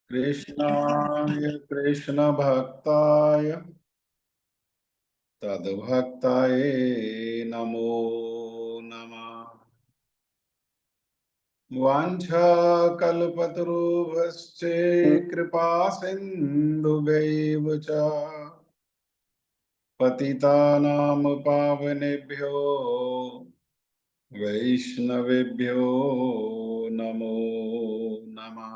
कृष्णाय कृष्णभक्ताय तद्भक्ताय नमो नमः। वाञ्छाकल्पतरुभ्यश्च कृपा सिन्धुभ्यैव च पतितानां पावनेभ्यो वैष्णवेभ्यो नमो नमः।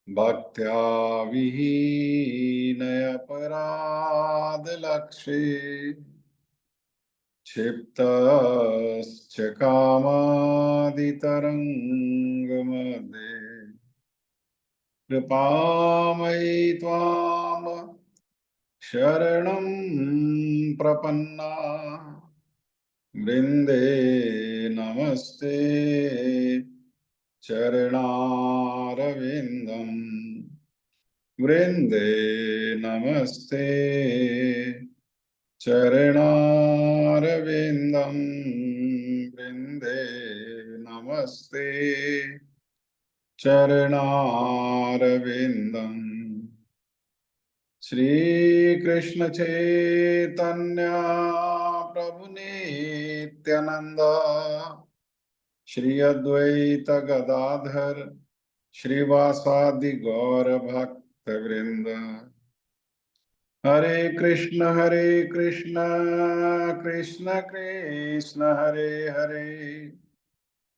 भक्त्या विहीनयपराधलक्षे क्षिप्तश्च कामादितरङ्गमध्ये कृपामयि त्वां शरणं प्रपन्ना वृन्दे नमस्ते चरणारविन्दम् वृन्दे नमस्ते चरणारविन्दम् वृन्दे नमस्ते चरणारविन्दम्। श्रीकृष्ण चैतन्य प्रभु नित्यानंद श्री अद्वैत गदाधर श्रीवासादि गौर भक्त वृंद। हरे कृष्ण कृष्ण कृष्ण हरे हरे,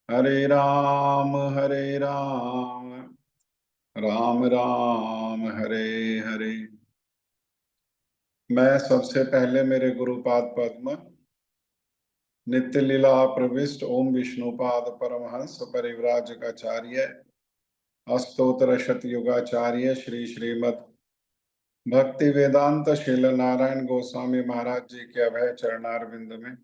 हरे राम राम राम हरे हरे। मैं सबसे पहले मेरे गुरुपाद पद्म नित्य लीला प्रविष्ट ओम विष्णुपाद परमहंस परिव्राजकाचार्य अस्तोत्र शतयुगाचार्य श्री श्रीमद भक्ति वेदांत शील नारायण गोस्वामी महाराज जी के अभय चरणारविंद में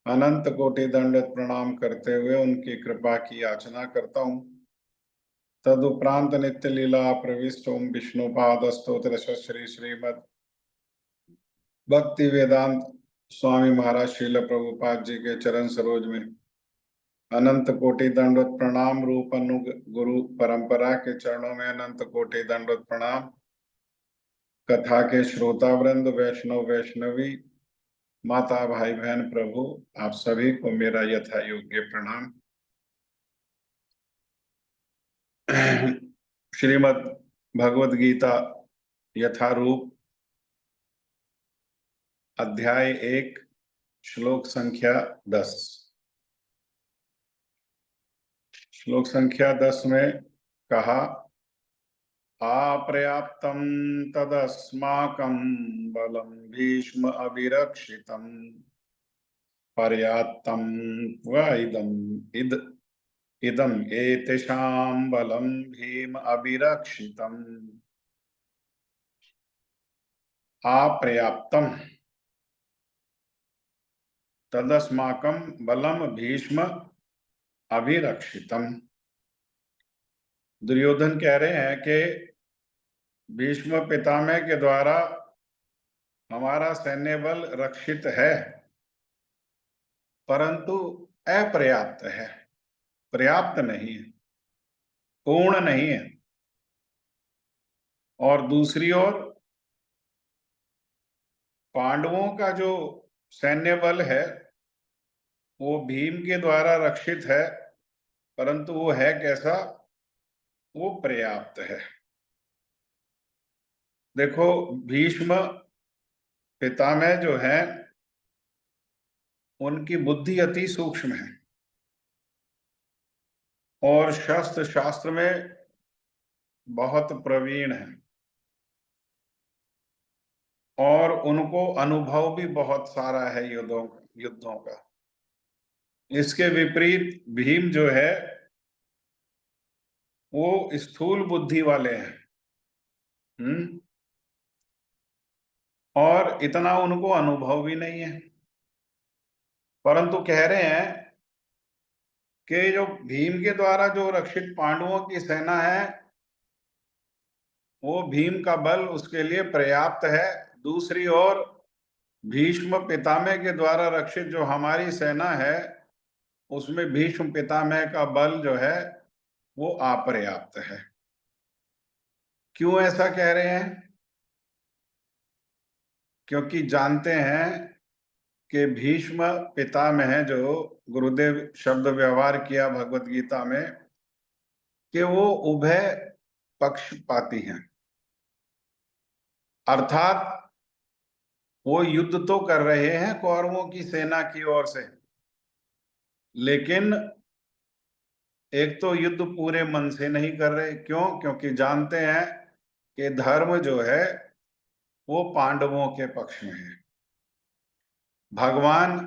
अनंत कोटि दंडवत प्रणाम करते हुए उनकी कृपा की याचना करता हूँ। तदुपरांत नित्य लीला प्रविष्ट ओम विष्णुपाद स्तोत्र श्री श्रीमद भक्ति वेदांत स्वामी महाराज श्रील प्रभुपाद जी के चरण सरोज में अनंत कोटि दंडवत प्रणाम। रूप अनु गुरु परंपरा के चरणों में अनंत कोटि दंडवत प्रणाम। कथा के श्रोता वृंद वैष्णव वैष्णवी माता भाई बहन प्रभु आप सभी को मेरा यथा योग्य प्रणाम। श्रीमद् भगवद गीता यथारूप अध्याय 1 श्लोक संख्या 10। श्लोक संख्या 10 में कहा अपर्याप्तं तदस्माकं बलं भीष्म अभिरक्षितम् पर्याप्तं इदम् एतेषां बलं भीम अभिरक्षितम्। अपर्याप्तं तदस्माकं बलं भीष्म अभिरक्षितम्। दुर्योधन कह रहे हैं कि भीष्म पितामह के द्वारा हमारा सैन्य बल रक्षित है परंतु अपर्याप्त है, पर्याप्त नहीं है, पूर्ण नहीं है। और दूसरी ओर पांडवों का जो सैन्य बल है वो भीम के द्वारा रक्षित है परंतु वो है कैसा, वो पर्याप्त है। देखो भीष्म पितामह जो है उनकी बुद्धि अति सूक्ष्म है और शस्त्र शास्त्र में बहुत प्रवीण है और उनको अनुभव भी बहुत सारा है युद्धों का। इसके विपरीत भीम जो है वो स्थूल बुद्धि वाले हैं। और इतना उनको अनुभव भी नहीं है परंतु कह रहे हैं कि जो भीम के द्वारा जो रक्षित पांडवों की सेना है वो भीम का बल उसके लिए पर्याप्त है। दूसरी ओर भीष्म पितामह के द्वारा रक्षित जो हमारी सेना है उसमें भीष्म पितामह का बल जो है वो अपर्याप्त है। क्यों ऐसा कह रहे हैं? क्योंकि जानते हैं कि भीष्म पितामह है, जो गुरुदेव शब्द व्यवहार किया भगवत गीता में, कि वो उभय पक्षपाती हैं। अर्थात वो युद्ध तो कर रहे हैं कौरवों की सेना की ओर से, लेकिन एक तो युद्ध पूरे मन से नहीं कर रहे। क्यों? क्योंकि जानते हैं कि धर्म जो है वो पांडवों के पक्ष में है, भगवान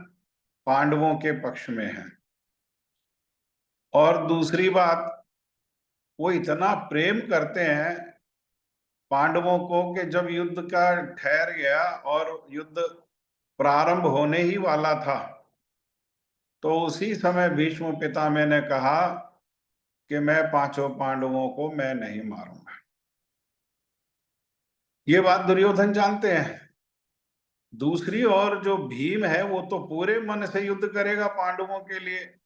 पांडवों के पक्ष में है। और दूसरी बात, वो इतना प्रेम करते हैं पांडवों को कि जब युद्ध का ठहर गया और युद्ध प्रारंभ होने ही वाला था, तो उसी समय भीष्म पितामह ने कहा कि मैं पांचों पांडवों को मैं नहीं मारूंगा। ये बात दुर्योधन जानते हैं। दूसरी ओर जो भीम है वो तो पूरे मन से युद्ध करेगा पांडवों के लिए,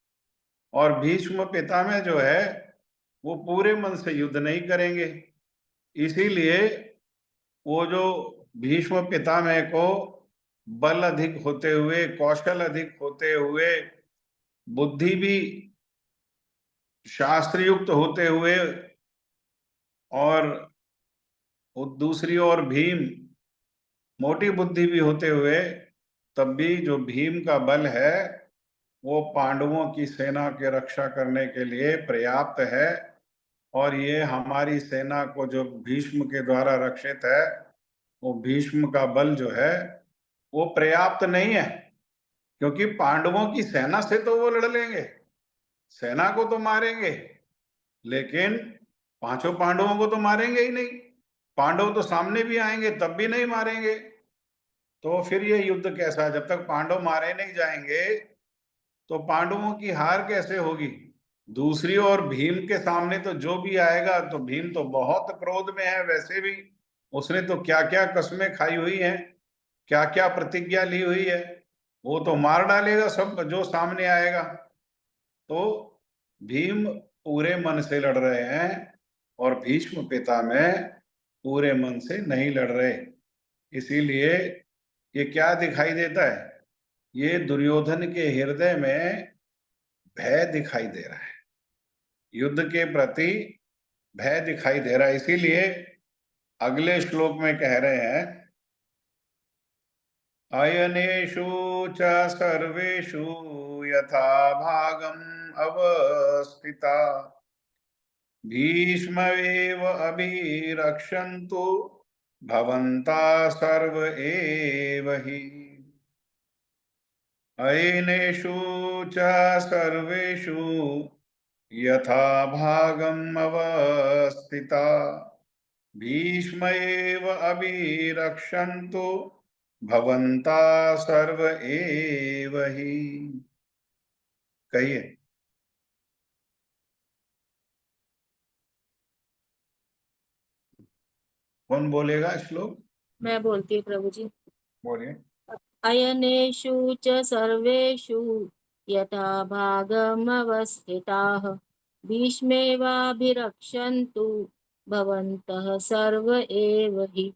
और भीष्म पितामह जो है वो पूरे मन से युद्ध नहीं करेंगे। इसीलिए वो जो भीष्म पितामह को बल अधिक होते हुए, कौशल अधिक होते हुए, बुद्धि भी शास्त्र युक्त होते हुए, और दूसरी ओर भीम मोटी बुद्धि भी होते हुए, तब भी जो भीम का बल है वो पांडवों की सेना की रक्षा करने के लिए पर्याप्त है। और ये हमारी सेना को जो भीष्म के द्वारा रक्षित है, वो भीष्म का बल जो है वो पर्याप्त नहीं है। क्योंकि पांडवों की सेना से तो वो लड़ लेंगे, सेना को तो मारेंगे, लेकिन पांचों पांडवों को तो मारेंगे ही नहीं। पांडव तो सामने भी आएंगे तब भी नहीं मारेंगे। तो फिर ये युद्ध कैसा? जब तक पांडव मारे नहीं जाएंगे तो पांडवों की हार कैसे होगी? दूसरी ओर भीम के सामने तो जो भी आएगा, तो भीम तो बहुत क्रोध में है वैसे भी। उसने तो क्या क्या कस्में खाई हुई हैं, क्या क्या प्रतिज्ञा ली हुई है। वो तो मार डालेगा सब जो सामने आएगा। तो भीम पूरे मन से लड़ रहे हैं और भीष्म पितामह पूरे मन से नहीं लड़ रहे। इसीलिए ये क्या दिखाई देता है? ये दुर्योधन के हृदय में भय दिखाई दे रहा है, युद्ध के प्रति भय दिखाई दे रहा है। इसीलिए अगले श्लोक में कह रहे हैं, अयनेषु च सर्वेषु यथा भागम अवस्थिता भीष्मैव अभिरक्षन्तु भवन्ता सर्व एव हि। अयनेषु च सर्वेषु यथा भागम अवस्थिता भीष्मैव अभिरक्षन्तु भवन्ता सर्व एव हि। कहिए। कौन बोलेगा श्लोक? मैं बोलती हूँ प्रभु जी। बोलिए। अयनेषु च सर्वेषु यथा भागमवस्थिताः भीष्मेवाभिरक्षन्तु भवन्तः सर्व एव हि।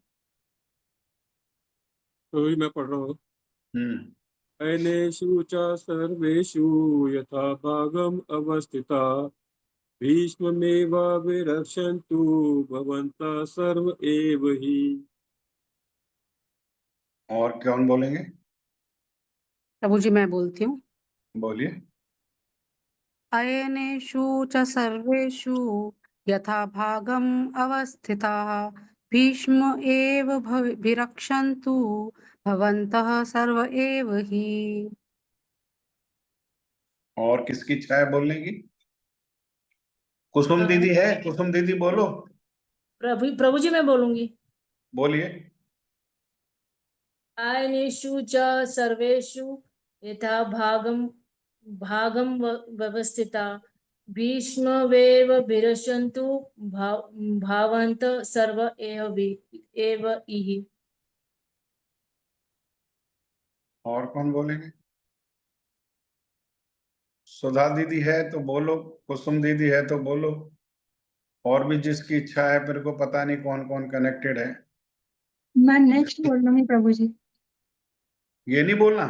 तो ही मैं पढ़ रहा हूँ। हम्म। अयनेषु च सर्वेषु यथा भागम अवस्थिता भीष्ममेवाभिरक्षन्तु भवन्तः सर्व एव हि। और कौन बोलेंगे? प्रभु जी मैं बोलती हूँ। बोलिए। अयनेषु च सर्वेषु यथा भागम् अवस्थिताः भीष्म एव विरक्षन्तु भवन्तः सर्व एव हि। और किसकी इच्छा है बोलने की? कुसुम दीदी है, कुसुम दीदी बोलो। प्रभु जी मैं बोलूंगी। बोलिए। अयनेषु च सर्वेषु यथा भागम व्यवस्थिता भीष्मवेव विरशन्तु भावन्त सर्व एव इहि। और कौन बोलेंगे? सुधा दीदी है तो बोलो, कुसुम दीदी है तो बोलो। और भी जिसकी इच्छा है, मेरे को पता नहीं कौन कौन कनेक्टेड है। मैं नेक्स्ट बोल रहा हूँ प्रभु जी। ये नहीं बोलना।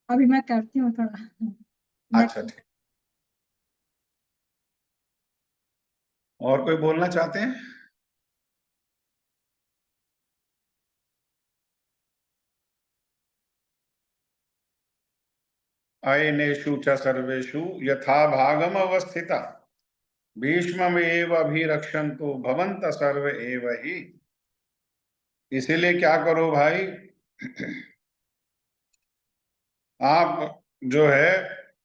अभी मैं करती हूँ थोड़ा। अच्छा ठीक। और कोई बोलना चाहते हैं? अयनेषु च सर्वेषु यथा भागम अवस्थिता भीष्ममेव अभिरक्षन्तु भवन्तः सर्व एव हि। इसीलिए क्या करो भाई, आप जो है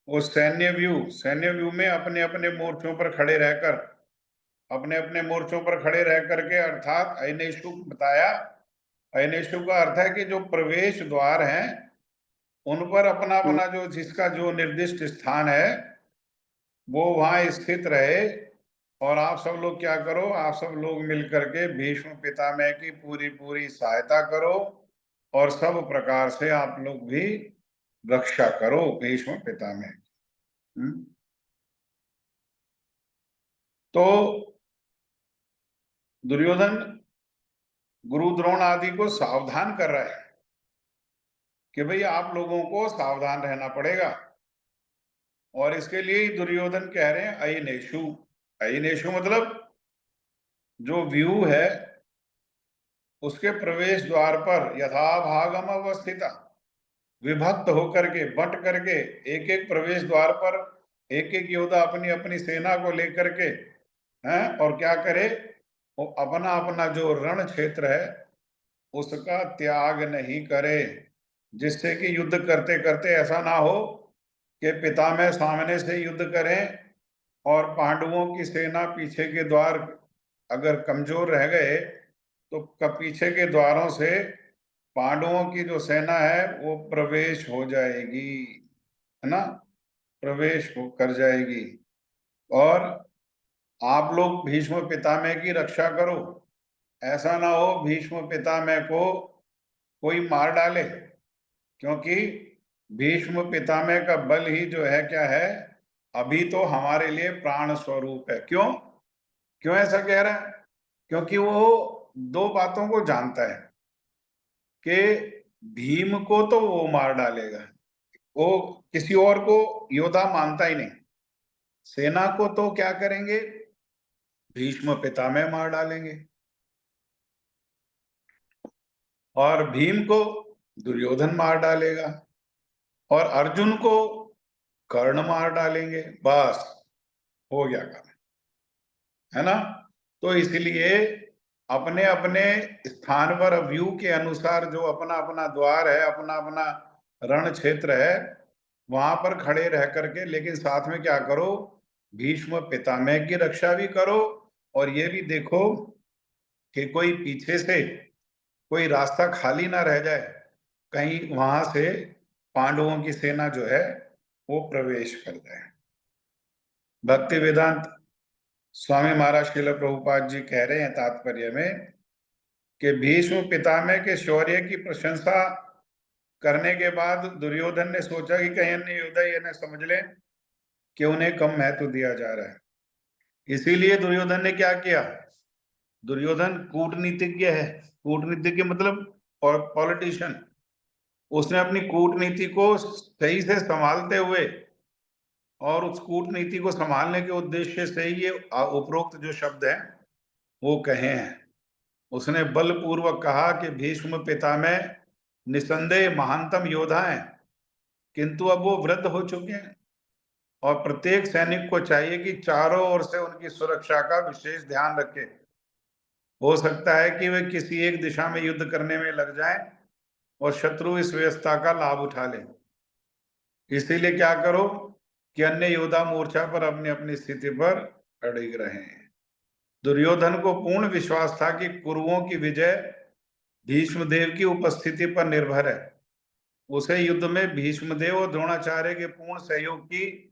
वो सैन्य व्यू में अपने अपने मोर्चों पर खड़े रहकर, अपने अपने मोर्चों पर खड़े रह करके, अर्थात अयनेषु बताया। अयनेषु का अर्थ है कि जो प्रवेश द्वार हैं उन पर अपना अपना जो जिसका जो निर्दिष्ट स्थान है वो वहां स्थित रहे। और आप सब लोग क्या करो, आप सब लोग मिलकर के भीष्म पितामह की पूरी पूरी सहायता करो और सब प्रकार से आप लोग भी रक्षा करो भीष्म पितामह की। तो दुर्योधन गुरु द्रोण आदि को सावधान कर रहा है कि भाई आप लोगों को सावधान रहना पड़ेगा। और इसके लिए ही दुर्योधन कह रहे हैं अयनेषु। अयनेषु मतलब जो व्यू है उसके प्रवेश द्वार पर यथा भागम अवस्थिता, विभक्त होकर के, बंट करके, एक एक प्रवेश द्वार पर एक एक योद्धा अपनी अपनी सेना को लेकर के हैं, और क्या करे, वो अपना अपना जो रण क्षेत्र है उसका त्याग नहीं करे, जिससे कि युद्ध करते करते ऐसा ना हो कि पितामह सामने से युद्ध करें और पांडवों की सेना पीछे के द्वार अगर कमजोर रह गए तो पीछे के द्वारों से पांडवों की जो सेना है वो प्रवेश हो जाएगी, है ना, प्रवेश हो कर जाएगी। और आप लोग भीष्म पितामह की रक्षा करो, ऐसा ना हो भीष्म पितामह को कोई मार डाले, क्योंकि भीष्म पितामह का बल ही जो है क्या है, अभी तो हमारे लिए प्राण स्वरूप है। क्यों क्यों ऐसा कह रहा है? क्योंकि वो दो बातों को जानता है कि भीम को तो वो मार डालेगा, वो किसी और को योद्धा मानता ही नहीं, सेना को तो क्या करेंगे, भीष्म पितामह मार डालेंगे, और भीम को दुर्योधन मार डालेगा, और अर्जुन को कर्ण मार डालेंगे, बस हो गया काम, है ना। तो इसलिए अपने अपने स्थान पर व्यू के अनुसार जो अपना अपना द्वार है, अपना अपना रण क्षेत्र है, वहां पर खड़े रह करके, लेकिन साथ में क्या करो, भीष्म पितामह की रक्षा भी करो, और ये भी देखो कि कोई पीछे से कोई रास्ता खाली ना रह जाए, कहीं वहां से पांडवों की सेना जो है वो प्रवेश कर जाए। भक्ति वेदांत स्वामी महाराज श्रील प्रभुपाद जी कह रहे हैं तात्पर्य में कि भीष्म पितामह के शौर्य की प्रशंसा करने के बाद दुर्योधन ने सोचा कि कहीं अन्य योद्धा ये न समझ लें कि उन्हें कम महत्व दिया जा रहा है। इसीलिए दुर्योधन ने क्या किया, दुर्योधन कूटनीतिज्ञ है, कूटनीतिज्ञ मतलब पॉलिटिशियन, उसने अपनी कूटनीति को सही से संभालते हुए, और उस कूटनीति को संभालने के उद्देश्य से ही ये उपरोक्त जो शब्द हैं वो कहे हैं। उसने बलपूर्वक कहा कि भीष्म पितामह निसंदेह महानतम योद्धा हैं, किंतु अब वो वृद्ध हो चुके हैं, और प्रत्येक सैनिक को चाहिए कि चारों ओर से उनकी सुरक्षा का विशेष ध्यान रखे। हो सकता है कि वे किसी एक दिशा में युद्ध करने में लग जाएं और शत्रु इस व्यवस्था का लाभ उठा ले। इसीलिए क्या करो कि अन्य योद्धा मोर्चा पर अपनी अपनी स्थिति पर अड़िग रहे। दुर्योधन को पूर्ण विश्वास था कि कुरुओं की विजय भीष्मदेव की उपस्थिति पर निर्भर है। उसे युद्ध में भीष्मदेव और द्रोणाचार्य के पूर्ण सहयोग की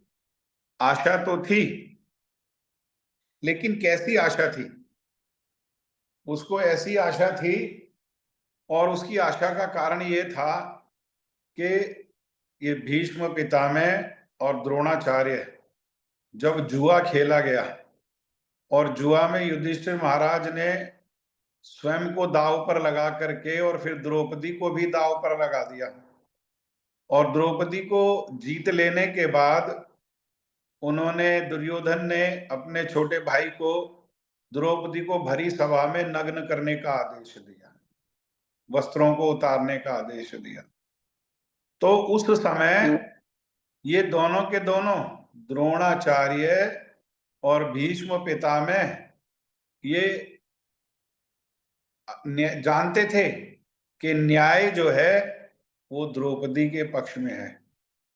आशा तो थी, लेकिन कैसी आशा थी, उसको ऐसी आशा थी, और उसकी आशा का कारण ये था कि ये भीष्म पितामह और द्रोणाचार्य जब जुआ खेला गया और जुआ में युधिष्ठिर महाराज ने स्वयं को दांव पर लगा करके और फिर द्रौपदी को भी दांव पर लगा दिया, और द्रौपदी को जीत लेने के बाद उन्होंने, दुर्योधन ने अपने छोटे भाई को द्रौपदी को भरी सभा में नग्न करने का आदेश दिया, वस्त्रों को उतारने का आदेश दिया। तो उस समय ये दोनों के दोनों, द्रोणाचार्य और भीष्म पितामह, ये जानते थे कि न्याय जो है वो द्रौपदी के पक्ष में है,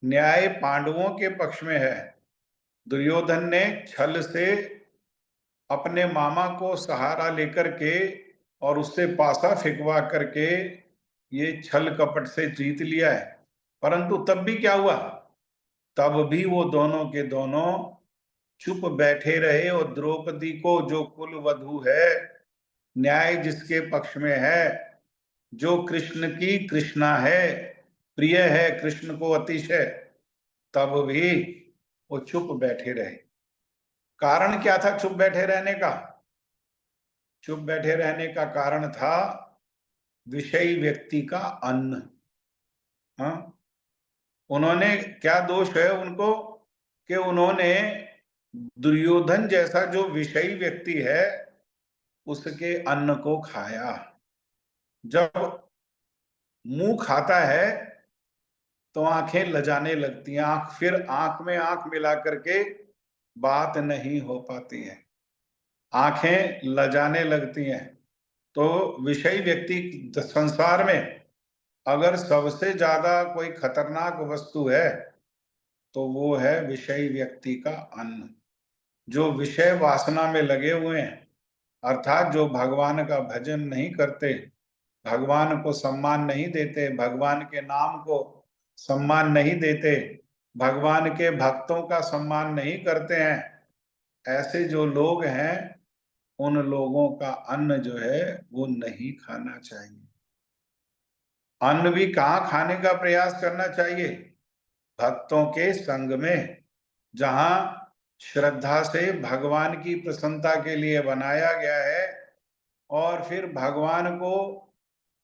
न्याय पांडवों के पक्ष में है। दुर्योधन ने छल से अपने मामा को सहारा लेकर के और उससे पासा फेंकवा करके ये छल कपट से जीत लिया है, परंतु तब भी क्या हुआ, तब भी वो दोनों के दोनों चुप बैठे रहे, और द्रौपदी को, जो कुल वधू है, न्याय जिसके पक्ष में है, जो कृष्ण की कृष्णा है, प्रिय है कृष्ण को अतिशय, तब भी वो चुप बैठे रहे। कारण क्या था चुप बैठे रहने का? चुप बैठे रहने का कारण था विषयी व्यक्ति का अन्न। हाँ, उन्होंने, क्या दोष है उनको कि उन्होंने दुर्योधन जैसा जो विषयी व्यक्ति है उसके अन्न को खाया। जब मुंह खाता है तो आंखें लजाने लगती हैं, फिर आंख में आंख मिला करके बात नहीं हो पाती है, आंखें लजाने लगती हैं। तो विषयी व्यक्ति संसार में अगर सबसे ज्यादा कोई खतरनाक वस्तु है तो वो है विषयी व्यक्ति का अन्न। जो विषय वासना में लगे हुए हैं, अर्थात जो भगवान का भजन नहीं करते, भगवान को सम्मान नहीं देते, भगवान के नाम को सम्मान नहीं देते, भगवान के भक्तों का सम्मान नहीं करते हैं, ऐसे जो लोग हैं उन लोगों का अन्न जो है वो नहीं खाना चाहिए। अन्न भी कहाँ खाने का प्रयास करना चाहिए? भक्तों के संग में, जहां श्रद्धा से भगवान की प्रसन्नता के लिए बनाया गया है, और फिर भगवान को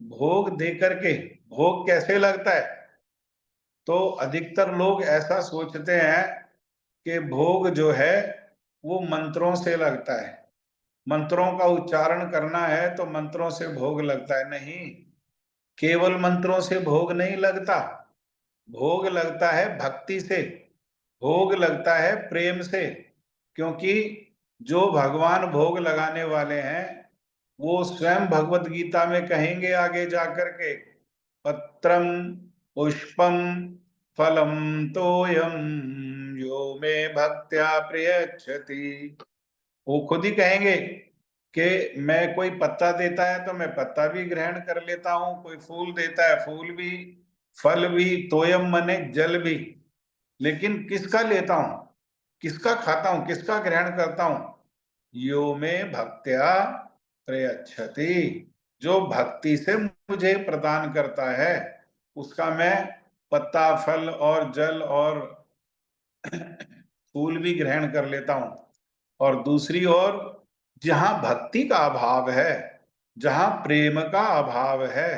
भोग दे करके, भोग कैसे लगता है? तो अधिकतर लोग ऐसा सोचते हैं कि भोग जो है वो मंत्रों से लगता है, मंत्रों का उच्चारण करना है तो मंत्रों से भोग लगता है। नहीं, केवल मंत्रों से भोग नहीं लगता, भोग लगता है भक्ति से, भोग लगता है प्रेम से। क्योंकि जो भगवान भोग लगाने वाले हैं वो स्वयं भगवत गीता में कहेंगे आगे जाकर के, पत्रम पुष्पम फलम तोयम यो मे भक्त्या प्रयच्छति। वो खुद ही कहेंगे कि मैं, कोई पत्ता देता है तो मैं पत्ता भी ग्रहण कर लेता हूँ, कोई फूल देता है फूल भी, फल भी, तोयम मने जल भी, लेकिन किसका लेता हूं, किसका खाता हूं, किसका ग्रहण करता हूं? यो में भक्त्या प्रयच्छति, जो भक्ति से मुझे प्रदान करता है उसका मैं पत्ता, फल और जल और फूल भी ग्रहण कर लेता हूं। और दूसरी ओर, जहां भक्ति का अभाव है, जहां प्रेम का अभाव है,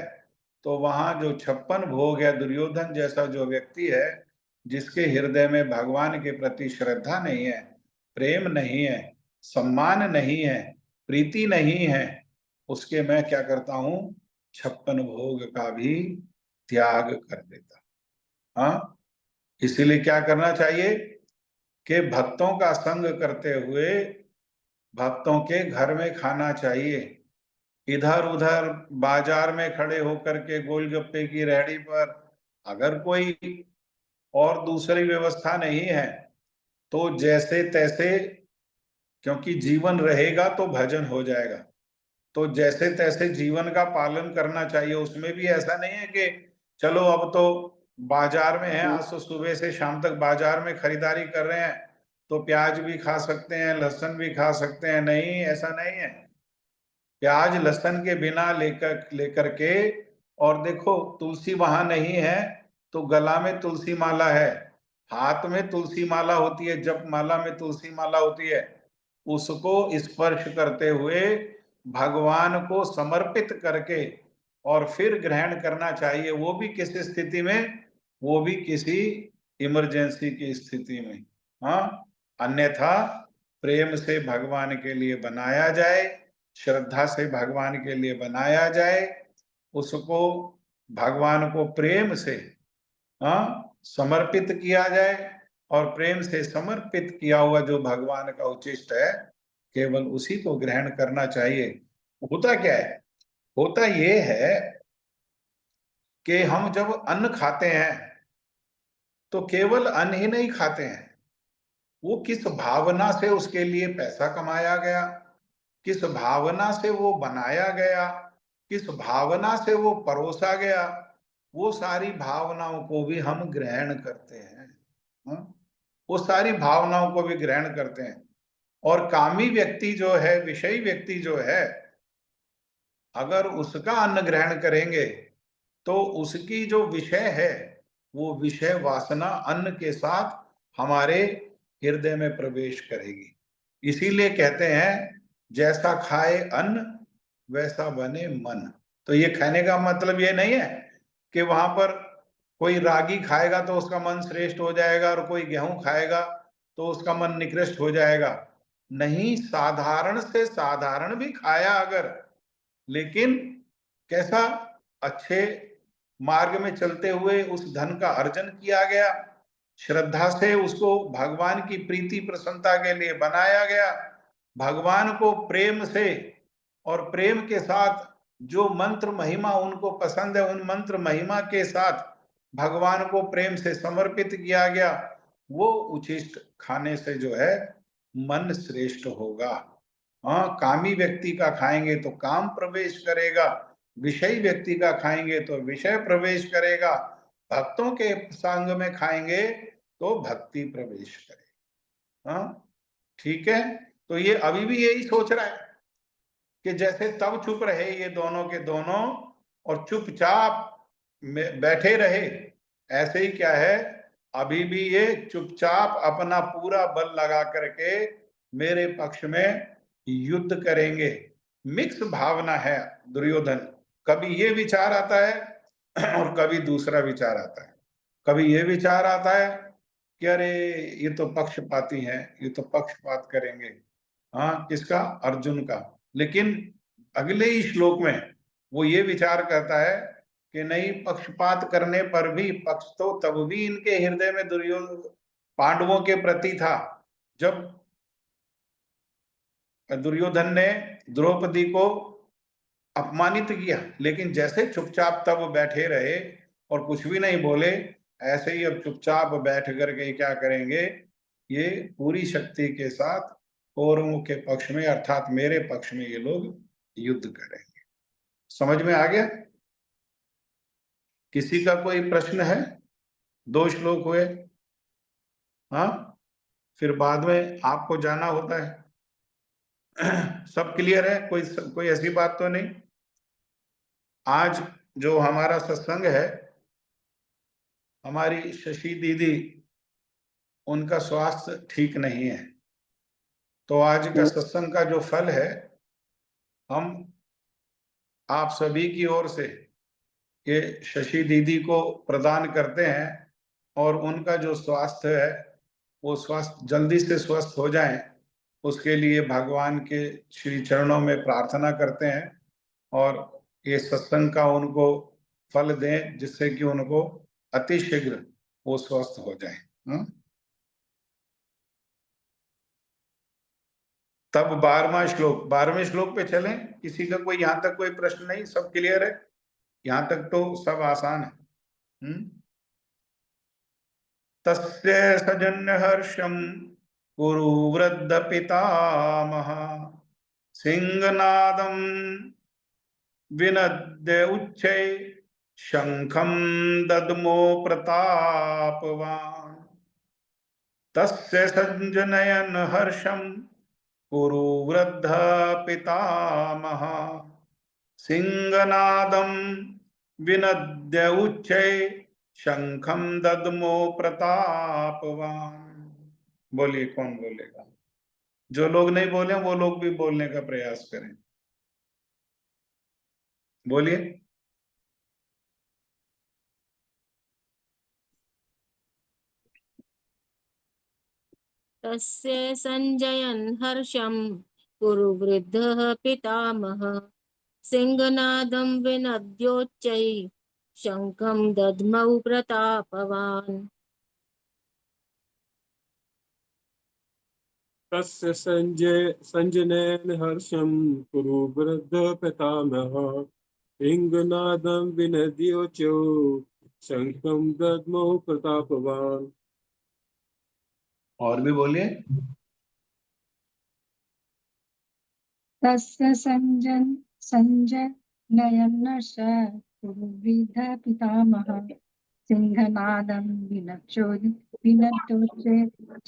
तो वहां जो 56 भोग है, दुर्योधन जैसा जो व्यक्ति है जिसके हृदय में भगवान के प्रति श्रद्धा नहीं है, प्रेम नहीं है, सम्मान नहीं है, प्रीति नहीं है, उसके मैं क्या करता हूं, 56 भोग का भी त्याग कर देता। हाँ, इसीलिए क्या करना चाहिए कि भक्तों का संग करते हुए भक्तों के घर में खाना चाहिए। इधर उधर बाजार में खड़े होकर के गोलगप्पे की रेहड़ी पर अगर कोई और दूसरी व्यवस्था नहीं है तो जैसे तैसे, क्योंकि जीवन रहेगा तो भजन हो जाएगा, तो जैसे तैसे जीवन का पालन करना चाहिए। उसमें भी ऐसा नहीं है कि चलो अब तो बाजार में है, आज तो सुबह से शाम तक बाजार में खरीदारी कर रहे हैं तो प्याज भी खा सकते हैं, लहसुन भी खा सकते हैं। नहीं, ऐसा नहीं है। प्याज लहसुन के बिना लेकर के, और देखो तुलसी वहां नहीं है तो गला में तुलसी माला है, हाथ में तुलसी माला होती है, जप माला में तुलसी माला होती है, उसको स्पर्श करते हुए भगवान को समर्पित करके और फिर ग्रहण करना चाहिए। वो भी किस स्थिति में? वो भी किसी इमरजेंसी की स्थिति में। हाँ, अन्यथा प्रेम से भगवान के लिए बनाया जाए, श्रद्धा से भगवान के लिए बनाया जाए, उसको भगवान को प्रेम से समर्पित किया जाए, और प्रेम से समर्पित किया हुआ जो भगवान का उचिष्ट है केवल उसी को ग्रहण करना चाहिए। होता क्या है? होता ये है कि हम जब अन्न खाते हैं तो केवल अन्न ही नहीं खाते हैं, वो किस भावना से उसके लिए पैसा कमाया गया, किस भावना से वो बनाया गया, किस भावना से वो परोसा गया, वो सारी भावनाओं को भी हम ग्रहण करते हैं। वो सारी भावनाओं को भी ग्रहण करते हैं। और कामी व्यक्ति जो है, विषयी व्यक्ति जो है, अगर उसका अन्न ग्रहण करेंगे तो उसकी जो विषय है वो विषय वासना अन्न के साथ हमारे हृदय में प्रवेश करेगी। इसीलिए कहते हैं जैसा खाए अन्न वैसा बने मन। तो ये कहने का मतलब ये नहीं है कि वहां पर कोई रागी खाएगा तो उसका मन श्रेष्ठ हो जाएगा और कोई गेहूं खाएगा तो उसका मन निकृष्ट हो जाएगा। नहीं, साधारण से साधारण भी खाया अगर, लेकिन कैसा? अच्छे मार्ग में चलते हुए उस धन का अर्जन किया गया, श्रद्धा से उसको भगवान की प्रीति प्रसन्नता के लिए बनाया गया, भगवान को प्रेम से और प्रेम के साथ जो मंत्र महिमा उनको पसंद है उन मंत्र महिमा के साथ भगवान को प्रेम से समर्पित किया गया, वो उचिष्ट खाने से जो है मन श्रेष्ठ होगा। हाँ, कामी व्यक्ति का खाएंगे तो काम प्रवेश करेगा, विषयी व्यक्ति का खाएंगे तो विषय प्रवेश करेगा, भक्तों के संग में खाएंगे तो भक्ति प्रवेश करेगा। हाँ, ठीक है। तो ये अभी भी यही सोच रहा है कि जैसे तब चुप रहे ये दोनों के दोनों और चुपचाप बैठे रहे, ऐसे ही क्या है, अभी भी ये चुपचाप अपना पूरा बल लगा करके मेरे पक्ष में युद्ध करेंगे। मिक्स भावना है दुर्योधन। कभी ये विचार आता है और कभी दूसरा विचार आता है। कभी ये विचार आता है कि अरे ये तो पक्षपाती हैं, ये तो पक्षपात करेंगे। हाँ, किसका? अर्जुन का। लेकिन अगले ही श्लोक में वो ये विचार करता है कि नहीं, पक्षपात करने पर भी पक्ष तो तब भी इनके हृदय में दुर्योधन पांडवों के प्रति था जब दुर्योधन ने द्रौपदी को अपमानित किया, लेकिन जैसे चुपचाप तब बैठे रहे और कुछ भी नहीं बोले, ऐसे ही अब चुपचाप बैठ करके क्या करेंगे, ये पूरी शक्ति के साथ कौरवों के पक्ष में अर्थात मेरे पक्ष में ये लोग युद्ध करेंगे। समझ में आ गया? किसी का कोई प्रश्न है? 2 श्लोक हुए। हाँ, फिर बाद में आपको जाना होता है। सब क्लियर है? कोई ऐसी बात तो नहीं? आज जो हमारा सत्संग है, हमारी शशि दीदी, उनका स्वास्थ्य ठीक नहीं है, तो आज का सत्संग का जो फल है हम आप सभी की ओर से ये शशि दीदी को प्रदान करते हैं और उनका जो स्वास्थ्य है वो स्वास्थ्य जल्दी से स्वस्थ हो जाए, उसके लिए भगवान के श्री चरणों में प्रार्थना करते हैं और ये सत्संग का उनको फल दें जिससे कि उनको अतिशीघ्र वो स्वस्थ हो जाए। तब 12वें श्लोक पे चलें। किसी का कोई यहाँ तक कोई प्रश्न नहीं? सब क्लियर है? यहाँ तक तो सब आसान है। तस्य सजन्य हर्षम कुरु वृद्ध पितामह सिंहनादम विनद्य उच्चै शंखम दद्मो प्रतापवान। तस्य संजनयन हर्षम कुरु वृद्ध पितामह सिंहनादम विनद्य उच्चै शंखम दद्मो प्रतापवान। बोलिए, कौन बोलेगा? जो लोग नहीं बोले वो लोग भी बोलने का प्रयास करें। बोलिए। तस्य संजयन् हर्षं कुरु वृद्धः पितामहः सिंहनादं विनद्योच्चैः शङ्खं दद्मौ प्रतापवान्। तस्य संजनेन हर्षं कुरु वृद्ध पितामहः सिंहनादं विनद्योच्चौ शङ्खं दद्मौ प्रतापवान्। और भी बोलिए। तस्य संजनयन्नश कुरुवृद्ध पितामहः सिंहनादं विनद्योच्चे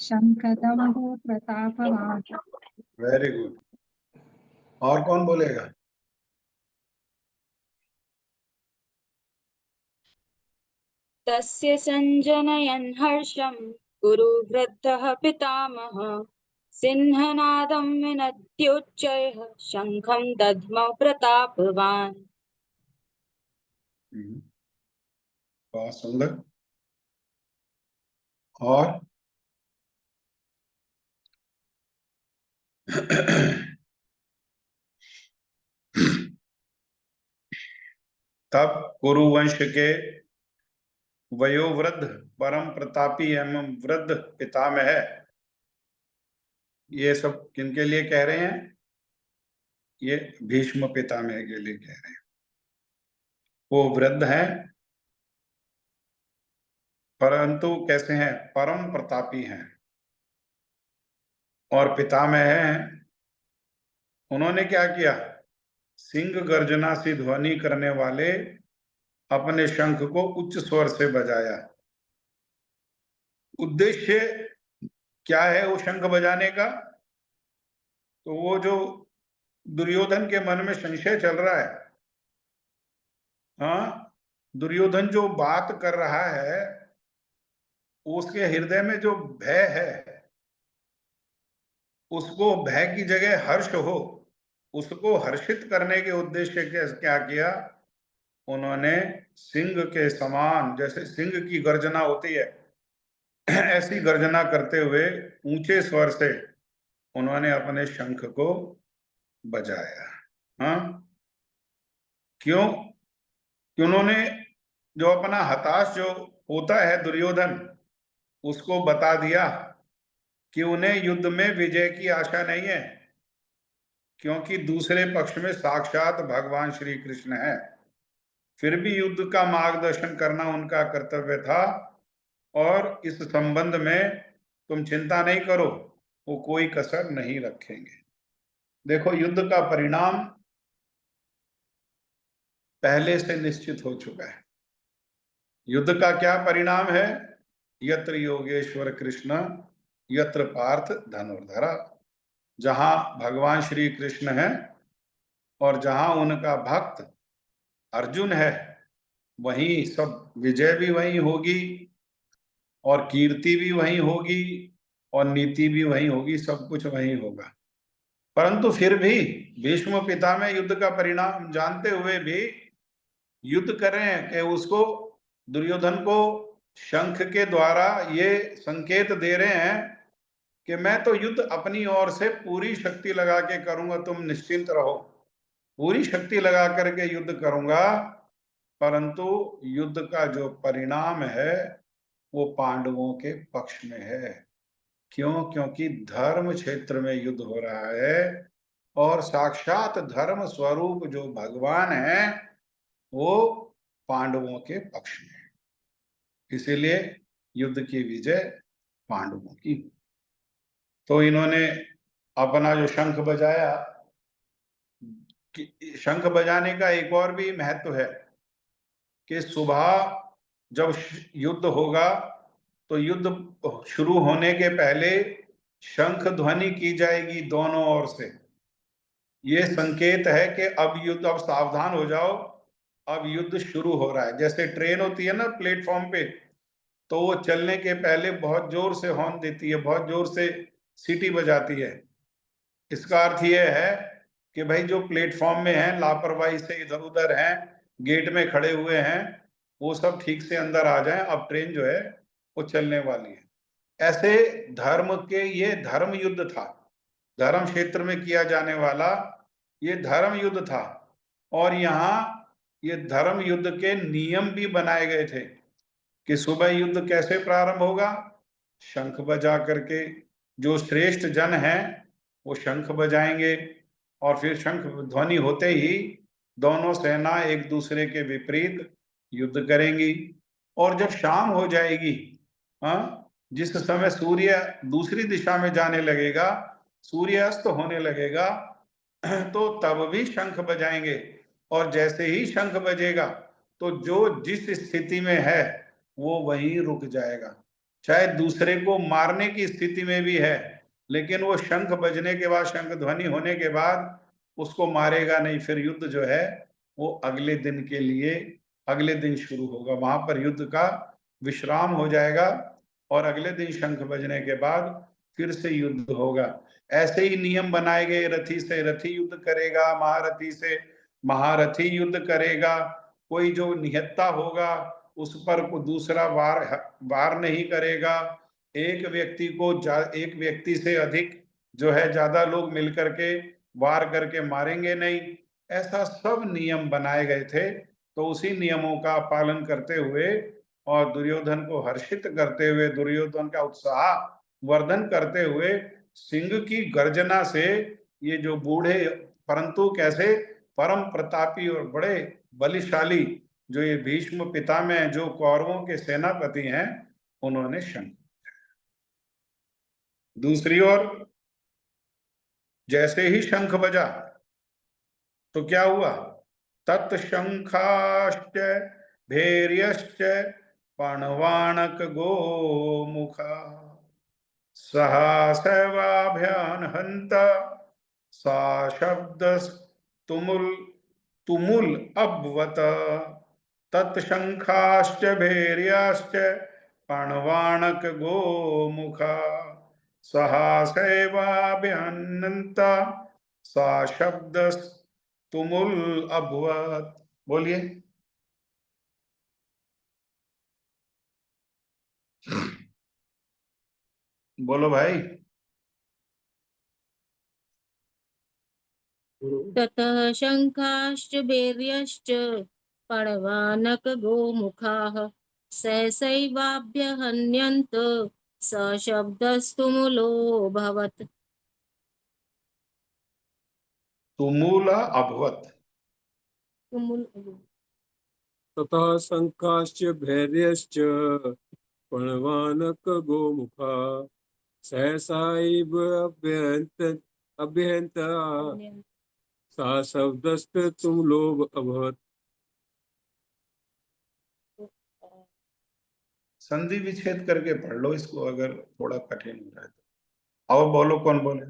शङ्खदम्भो प्रतापवान्। Very good. और कौन बोलेगा? तस्य संजनयन् हर्षं कुरु वृद्धः पितामहः सिंहनादं विनद्योच्चैः शङ्खं दद्मौ प्रतापवान्। बहुत सुंदर। और तब कुरुवंश के वयोवृद्ध परम प्रतापी एवं वृद्ध पितामह है। ये सब किनके लिए कह रहे हैं? ये भीष्म पितामह के लिए कह रहे हैं। वो वृद्ध हैं परंतु कैसे हैं? परम प्रतापी हैं। और पितामह हैं, उन्होंने क्या किया? सिंह गर्जना सी ध्वनि करने वाले अपने शंख को उच्च स्वर से बजाया। उद्देश्य क्या है वो शंख बजाने का? तो वो जो दुर्योधन के मन में संशय चल रहा है, हाँ, दुर्योधन जो बात कर रहा है उसके हृदय में जो भय है, उसको भय की जगह हर्ष हो, उसको हर्षित करने के उद्देश्य के क्या किया? उन्होंने सिंह के समान, जैसे सिंह की गर्जना होती है ऐसी गर्जना करते हुए ऊंचे स्वर से उन्होंने अपने शंख को बजाया। हाँ, क्यों? कि उन्होंने जो अपना हताश जो होता है दुर्योधन, उसको बता दिया कि उन्हें युद्ध में विजय की आशा नहीं है, क्योंकि दूसरे पक्ष में साक्षात भगवान श्री कृष्ण है। फिर भी युद्ध का मार्गदर्शन करना उनका कर्तव्य था, और इस संबंध में तुम चिंता नहीं करो, वो कोई कसर नहीं रखेंगे। देखो, युद्ध का परिणाम पहले से निश्चित हो चुका है। युद्ध का क्या परिणाम है? यत्र योगेश्वर कृष्ण यत्र पार्थ धनुर्धरा। जहां भगवान श्री कृष्ण है और जहां उनका भक्त अर्जुन है, वहीं सब विजय भी वहीं होगी और कीर्ति भी वहीं होगी और नीति भी वहीं होगी, सब कुछ वहीं होगा। परंतु फिर भी भीष्म पितामह युद्ध का परिणाम जानते हुए भी युद्ध कर रहे हैं कि उसको, दुर्योधन को शंख के द्वारा ये संकेत दे रहे हैं कि मैं तो युद्ध अपनी ओर से पूरी शक्ति लगा के करूंगा, तुम निश्चिंत रहो, पूरी शक्ति लगा करके युद्ध करूंगा। परंतु युद्ध का जो परिणाम है वो पांडवों के पक्ष में है। क्यों? क्योंकि धर्म क्षेत्र में युद्ध हो रहा है और साक्षात धर्म स्वरूप जो भगवान है वो पांडवों के पक्ष में है। इसीलिए युद्ध की विजय पांडवों की। तो इन्होंने अपना जो शंख बजाया, शंख बजाने का एक और भी महत्व है कि सुबह जब युद्ध होगा तो युद्ध शुरू होने के पहले शंख ध्वनि की जाएगी दोनों ओर से। ये संकेत है कि अब युद्ध, अब सावधान हो जाओ, अब युद्ध शुरू हो रहा है। जैसे ट्रेन होती है ना प्लेटफॉर्म पे, तो वो चलने के पहले बहुत जोर से हॉर्न देती है, बहुत जोर से सीटी बजाती है इसका अर्थ यह है कि भाई जो प्लेटफॉर्म में हैं, लापरवाही से इधर उधर हैं, गेट में खड़े हुए हैं, वो सब ठीक से अंदर आ जाएं, अब ट्रेन जो है वो चलने वाली है। ऐसे धर्म के, ये धर्म युद्ध था, धर्म क्षेत्र में किया जाने वाला ये धर्म युद्ध था। और यहाँ ये धर्म युद्ध के नियम भी बनाए गए थे कि सुबह युद्ध कैसे प्रारंभ होगा, शंख बजा करके। जो श्रेष्ठ जन हैं वो शंख बजाएंगे, और फिर शंख ध्वनि होते ही दोनों सेना एक दूसरे के विपरीत युद्ध करेंगी। और जब शाम हो जाएगी, हाँ, जिस समय सूर्य दूसरी दिशा में जाने लगेगा, सूर्य अस्त होने लगेगा, तो तब भी शंख बजाएंगे। और जैसे ही शंख बजेगा तो जो जिस स्थिति में है वो वहीं रुक जाएगा। चाहे दूसरे को मारने की स्थिति में भी है, लेकिन वो शंख बजने के बाद, शंख ध्वनि होने के बाद उसको मारेगा नहीं। फिर युद्ध जो है वो अगले दिन के लिए, अगले दिन शुरू होगा। वहां पर युद्ध का विश्राम हो जाएगा और अगले दिन शंख बजने के बाद फिर से युद्ध होगा। ऐसे ही नियम बनाए गए, रथी से रथी युद्ध करेगा, महारथी से महारथी युद्ध करेगा। कोई जो निहत्था होगा उस पर को दूसरा वार नहीं करेगा। एक व्यक्ति को एक व्यक्ति से अधिक जो है ज्यादा लोग मिलकर के वार करके मारेंगे नहीं। ऐसा सब नियम बनाए गए थे। तो उसी नियमों का पालन करते हुए और दुर्योधन को हर्षित करते हुए, दुर्योधन का उत्साह वर्धन करते हुए, सिंह की गर्जना से ये जो बूढ़े परंतु कैसे परम प्रतापी और बड़े बलिशाली जो ये भीष्म पितामह, जो कौरवों के सेनापति हैं, उन्होंने शंख। दूसरी ओर जैसे ही शंख बजा तो क्या हुआ, तत्शंखाश्च भैर्यश्च पणवाणक गोमुखा सहसैवाभ्यान हंत सा शब्द तुमुल तुमुल अभवत तत्शंखाश्च भैर्याश्च पणवाणक गोमुखा सहसैवाभ्यन्नन्त सा शब्द तुमुल अभवत। बोलिए। बोलो भाई। ततः शङ्खाश्च भैर्यश्च पणवानकगोमुखाः सहसैवाभ्यहन्यन्त सशब्दस्तुमुलोऽभवत्। तुमुल अभवत। ततः शङ्खाश्च भैर्यश्च पणवानकगोमुखा सहसैव अभ्यन्ता सा शब्दस्तुमुलो अभवत्। संधि विच्छेद करके पढ़ लो इसको, अगर थोड़ा कठिन हो रहा है तो। और बोलो, कौन बोले?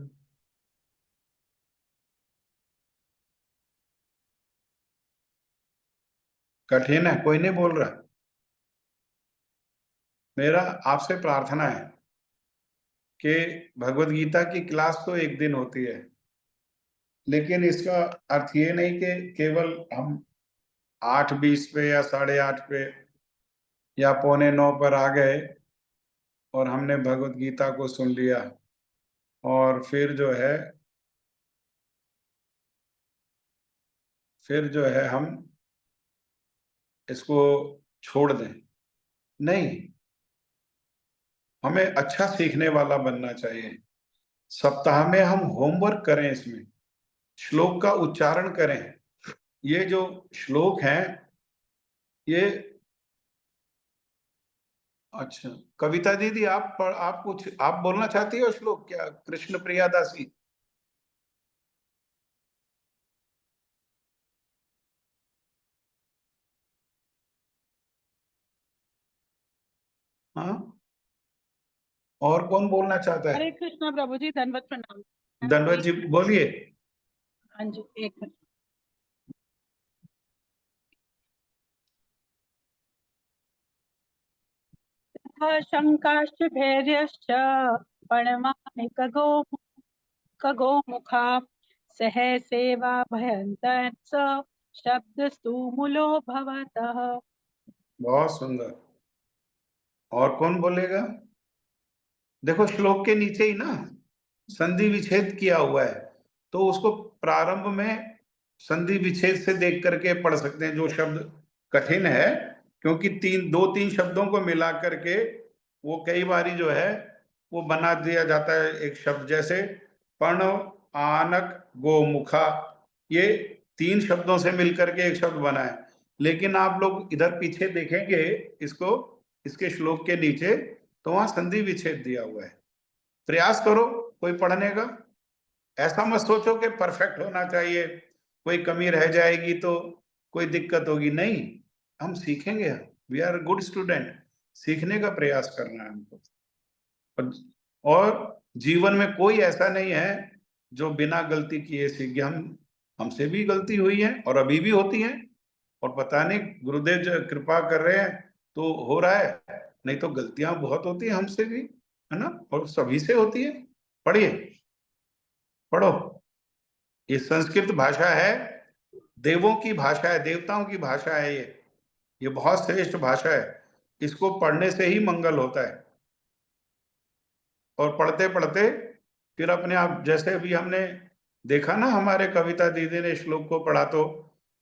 कठिन है, कोई नहीं बोल रहा। मेरा आपसे प्रार्थना है कि भगवत गीता की क्लास तो एक दिन होती है, लेकिन इसका अर्थ ये नहीं कि केवल हम 8:20 पे या 8:30 पे या 8:45 पर आ गए और हमने भगवत गीता को सुन लिया और फिर जो है हम इसको छोड़ दें। नहीं, हमें अच्छा सीखने वाला बनना चाहिए। सप्ताह में हम होमवर्क करें, इसमें श्लोक का उच्चारण करें। ये जो श्लोक हैं ये, अच्छा कविता दीदी, आप कुछ आप बोलना चाहती हो श्लोक? क्या कृष्ण प्रिया दासी? हाँ, और कौन बोलना चाहता है? हरे कृष्णा प्रभु जी, धन्यवाद प्रणाम। धन्यवाद जी, बोलिए। हाँ जी, एक मिनट। शंकाश्च भैर्यश्च पणवानिकगोमुखा गोमुखा सहसेवा भयन्तः स शब्दस्तु मूलो भवतः। बहुत सुंदर। और कौन बोलेगा? देखो श्लोक के नीचे ही ना संधि विच्छेद किया हुआ है, तो उसको प्रारंभ में संधि विच्छेद से देख करके पढ़ सकते हैं। जो शब्द कठिन है, क्योंकि दो तीन शब्दों को मिला करके वो कई बारी जो है वो बना दिया जाता है एक शब्द। जैसे प्रणव, आनक, गोमुखा, ये तीन शब्दों से मिलकर के एक शब्द बना है। लेकिन आप लोग इधर पीछे देखेंगे इसको, इसके श्लोक के नीचे, तो वहां संधि विच्छेद दिया हुआ है। प्रयास करो कोई पढ़ने का। ऐसा मत सोचो कि परफेक्ट होना चाहिए, कोई कमी रह जाएगी तो कोई दिक्कत होगी। नहीं, हम सीखेंगे। वी आर गुड स्टूडेंट, सीखने का प्रयास करना है हमको। और जीवन में कोई ऐसा नहीं है जो बिना गलती किए सीख गया। हमसे भी गलती हुई है और अभी भी होती है, और पता नहीं गुरुदेव जो कृपा कर रहे हैं तो हो रहा है, नहीं तो गलतियां बहुत होती है हमसे भी, है ना, और सभी से होती है। पढ़िए, पढ़ो। ये संस्कृत भाषा है, देवों की भाषा है, देवताओं की भाषा है। ये बहुत श्रेष्ठ भाषा है। इसको पढ़ने से ही मंगल होता है। और पढ़ते पढ़ते फिर अपने आप, जैसे अभी हमने देखा ना, हमारे कविता दीदी ने श्लोक को पढ़ा तो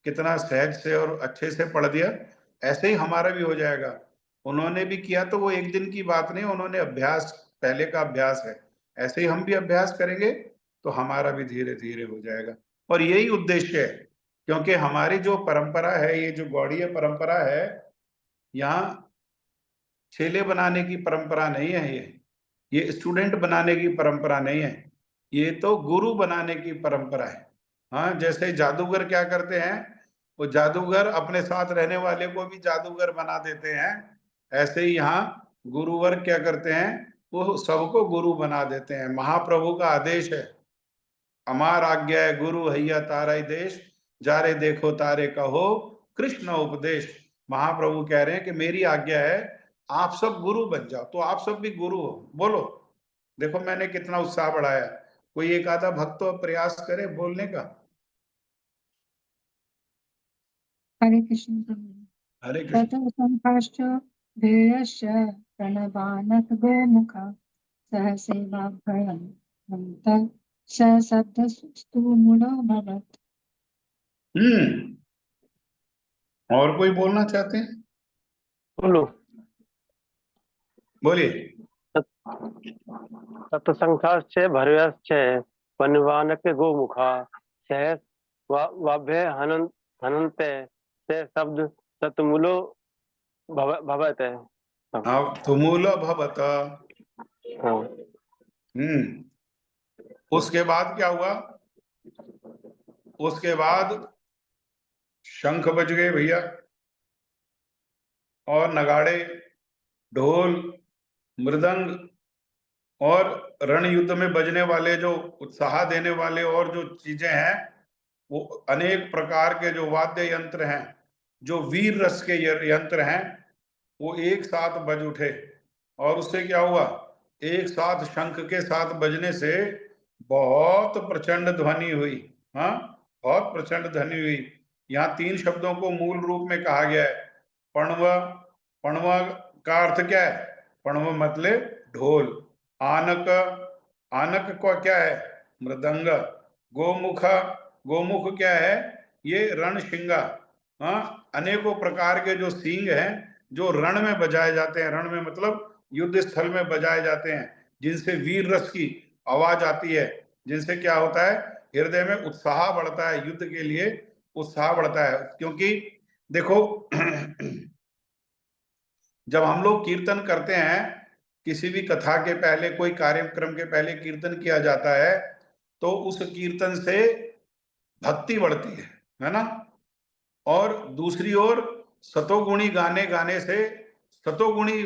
कितना सहज से और अच्छे से पढ़ दिया। ऐसे ही हमारा भी हो जाएगा। उन्होंने भी किया तो वो एक दिन की बात नहीं, उन्होंने अभ्यास, पहले का अभ्यास है। ऐसे ही हम भी अभ्यास करेंगे तो हमारा भी धीरे धीरे हो जाएगा। और यही उद्देश्य है, क्योंकि हमारी जो परंपरा है, ये जो गौड़ीय परंपरा है, यहाँ चेले बनाने की परंपरा नहीं है। ये स्टूडेंट बनाने की परंपरा नहीं है, ये तो गुरु बनाने की परंपरा है। हाँ, जैसे जादूगर क्या करते हैं, वो जादूगर अपने साथ रहने वाले को भी जादूगर बना देते हैं। ऐसे ही यहाँ गुरुवर क्या करते हैं, वो सबको गुरु बना देते हैं। महाप्रभु का आदेश है, अमार आज्ञा है गुरु हैया तारा देश, जारे देखो तारे कहो कृष्ण उपदेश। महाप्रभु कह रहे हैं कि मेरी आज्ञा है, आप सब गुरु बन जाओ। तो आप सब भी गुरु हो, बोलो। देखो मैंने कितना उत्साह बढ़ाया। कोई एक आधा भक्त तो प्रयास करे बोलने का। हरे कृष्ण प्रभु। हरे कृष्ण। ततः संभाष्य ध्येयश्च प्रणवानक गोमुखा सहसेवा भयन्तः स शब्दस्तु मूलो भवत्। और कोई बोलना चाहते हैं? बोलो। बोलिए। सत्संख्याश्च भर्यश्च वनवानक गोमुखा सहस वाभ्य हनन्ते से शब्द सतमूलो भवत। तुमूलो भवत। हाँ। उसके बाद क्या हुआ? उसके बाद शंख बज गए भैया, और नगाड़े, ढोल, मृदंग, और रण युद्ध में बजने वाले जो उत्साह देने वाले और जो चीजें हैं, वो अनेक प्रकार के जो वाद्य यंत्र हैं, जो वीर रस के यंत्र हैं, वो एक साथ बज उठे। और उससे क्या हुआ? एक साथ शंख के साथ बजने से बहुत प्रचंड ध्वनि हुई। हाँ, बहुत प्रचंड ध्वनि हुई। यहाँ तीन शब्दों को मूल रूप में कहा गया है। पणव, पणव का अर्थ क्या है? पणव मतलब ढोल। आनक, आनक का क्या है? मृदंग। गोमुख, गोमुख क्या है? ये रणशिंगा। हाँ, अनेकों प्रकार के जो सींग हैं, जो रण में बजाए जाते हैं, रण में मतलब युद्ध स्थल में बजाए जाते हैं, जिनसे वीर रस की आवाज आती है, जिनसे क्या होता है, हृदय में उत्साह बढ़ता है, युद्ध के लिए उत्साह बढ़ता है। क्योंकि देखो जब हम लोग कीर्तन करते हैं, किसी भी कथा के पहले, कोई कार्यक्रम के पहले कीर्तन किया जाता है, तो उस कीर्तन से भक्ति बढ़ती है ना। और दूसरी ओर सतोगुणी गाने गाने से सतोगुणी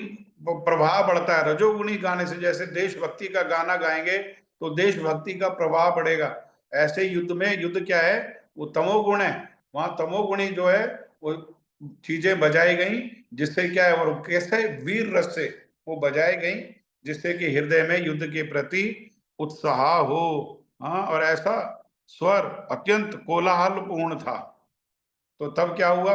प्रभाव बढ़ता है। रजोगुणी गाने से, जैसे देशभक्ति का गाना गाएंगे तो देशभक्ति का प्रभाव बढ़ेगा। ऐसे युद्ध में, युद्ध क्या है, वो तमोगुण है, वहां तमोगुणी जो है वो चीजें बजाई गई, जिससे क्या है, और कैसे वीर रस से वो बजाई गई, जिससे कि हृदय में युद्ध के प्रति उत्साह हो। हाँ, और ऐसा स्वर अत्यंत कोलाहलपूर्ण था। तो तब क्या हुआ,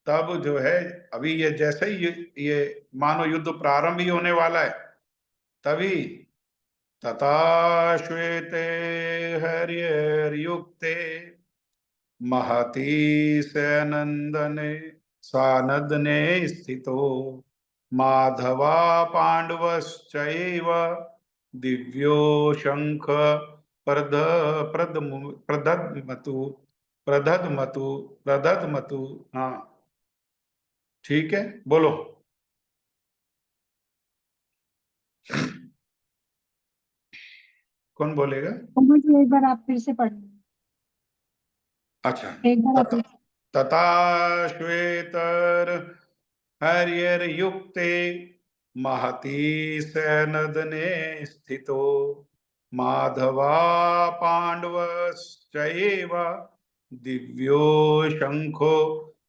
तब जो है अभी ये जैसे ही ये मानो युद्ध प्रारंभ ही होने वाला है, तभी तथा श्वेते हर्युक्ते महती सनंदने सानदने स्थितो माधवा पांडवश्चैव दिव्यो शंख प्रद प्रदद्मतु प्रदद्मतु प्रदद्मतु। हाँ ठीक है, बोलो। कौन बोलेगा? मुझे एक बार आप फिर से पढ़ अच्छा। एक बार आप तथा श्वेतर हर्युक्ते महती सनदने स्थितो माधवा पांडवश्चैव दिव्यो शंखो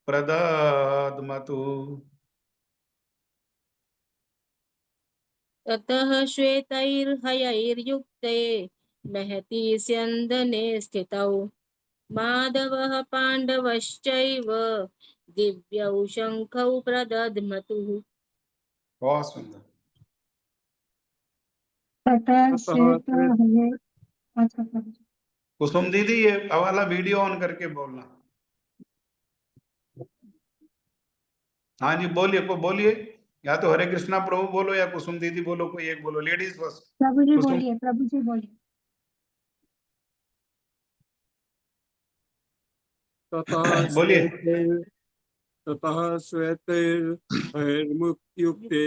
प्रदद्मतु। ततः श्वेतैर्हयैर्युक्ते महती स्यन्दने स्थितौ माधवः पाण्डवश्चैव दिव्यौ शङ्खौ प्रदध्मतुः। बहुत सुंदर। तथा ततः श्वेत श्वेत हये। अच्छा प्रभु जी। कुसुम दीदी ये वाला वीडियो ऑन करके बोलना। हाँ जी बोलिए, को बोलिए, या तो हरे कृष्णा प्रभु बोलो या कुसुम दीदी बोलो, कोई एक बोलो, लेडीज फर्स्ट। प्रभु जी कुसुम। बोलिए, प्रभु जी बोलिए। ततः बोलिए। श्वेतैर्हयैर्युक्ते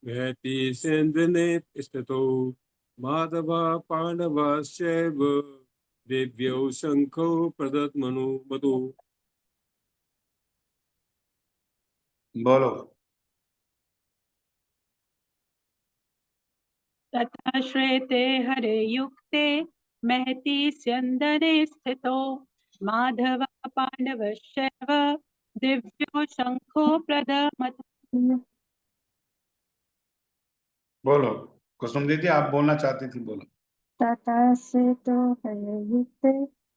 महती सेन्द्रने स्थितो माधवा पाण्डवाश्चैव दिव्यौ शङ्खौ प्रदद्मतु। बोलो। तथा श्वेते हरे युक्ते महती स्यन्दने स्थितो माधव पाण्डवश्चैव दिव्यो शङ्खो प्रदमतु। बोलो कुसुम दीदी, आप बोलना चाहती थी, बोलो। तथा श्वेतो हययुक्ते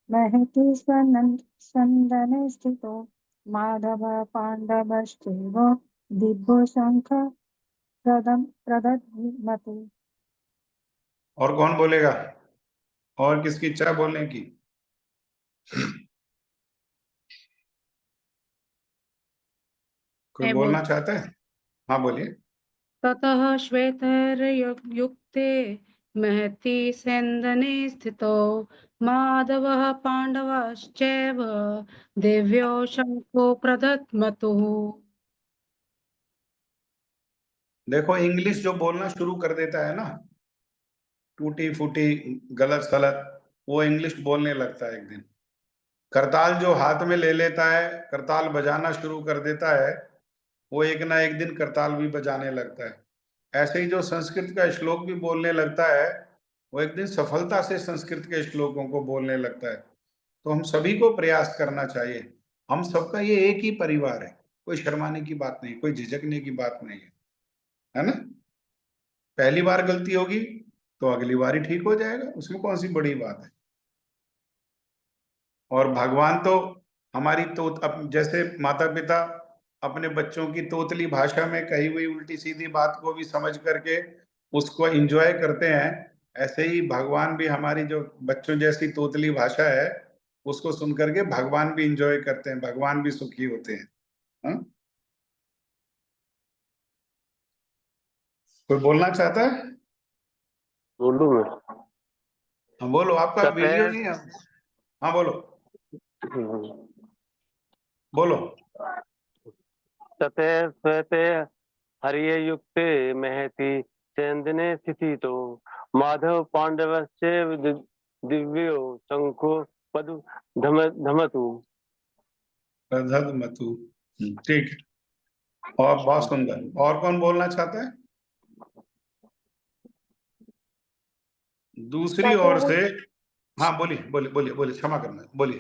महति स्यन्दने स्थितो माधव पाण्डवश्चैव दिव्यो शङ्ख प्रदद्मतु। और कौन बोलेगा? और किसकी इच्छा है बोलने की? कोई मैं बोलना बोल चाहता है? हाँ बोलिए। ततः श्वेतैर्युक्ते महती स्यन्दने स्थितो माधवः पाण्डवश्चैव दिव्यो शङ्खो प्रदध्मतुः। देखो इंग्लिश जो बोलना शुरू कर देता है ना, टूटी फूटी गलत सलत, वो इंग्लिश बोलने लगता है एक दिन। करताल जो हाथ में ले लेता है, करताल बजाना शुरू कर देता है, वो एक ना एक दिन करताल भी बजाने लगता है। ऐसे ही जो संस्कृत का श्लोक भी बोलने लगता है, वो एक दिन सफलता से संस्कृत के श्लोकों को बोलने लगता है। तो हम सभी को प्रयास करना चाहिए। हम सबका ये एक ही परिवार है, कोई शर्माने की बात नहीं, कोई झिझकने की बात नहीं है ना? पहली बार गलती होगी तो अगली बार ही ठीक हो जाएगा, उसमें कौन सी बड़ी बात है। और भगवान तो हमारी तो जैसे माता पिता अपने बच्चों की तोतली भाषा में कही हुई उल्टी सीधी बात को भी समझ करके उसको एंजॉय करते हैं, ऐसे ही भगवान भी हमारी जो बच्चों जैसी तोतली भाषा है उसको सुन करके भगवान भी एंजॉय करते हैं, भगवान भी सुखी होते हैं। हाँ? कोई बोलना चाहता है? बोलूं मैं? हाँ बोलो, आपका वीडियो नहीं है। हाँ बोलो बोलो। तते श्वेते हर्ययुक्ते महति सेन्दने स्थितो माधव पाण्डवश्चैव दिव्यो शङ्खो प्रदध्मतु। प्रदद्मतु। ठीक है, और बहुत सुंदर। और कौन बोलना चाहता है? दूसरी ओर से। हाँ बोलिए बोलिए बोलिए बोलिए, क्षमा करना, बोलिए।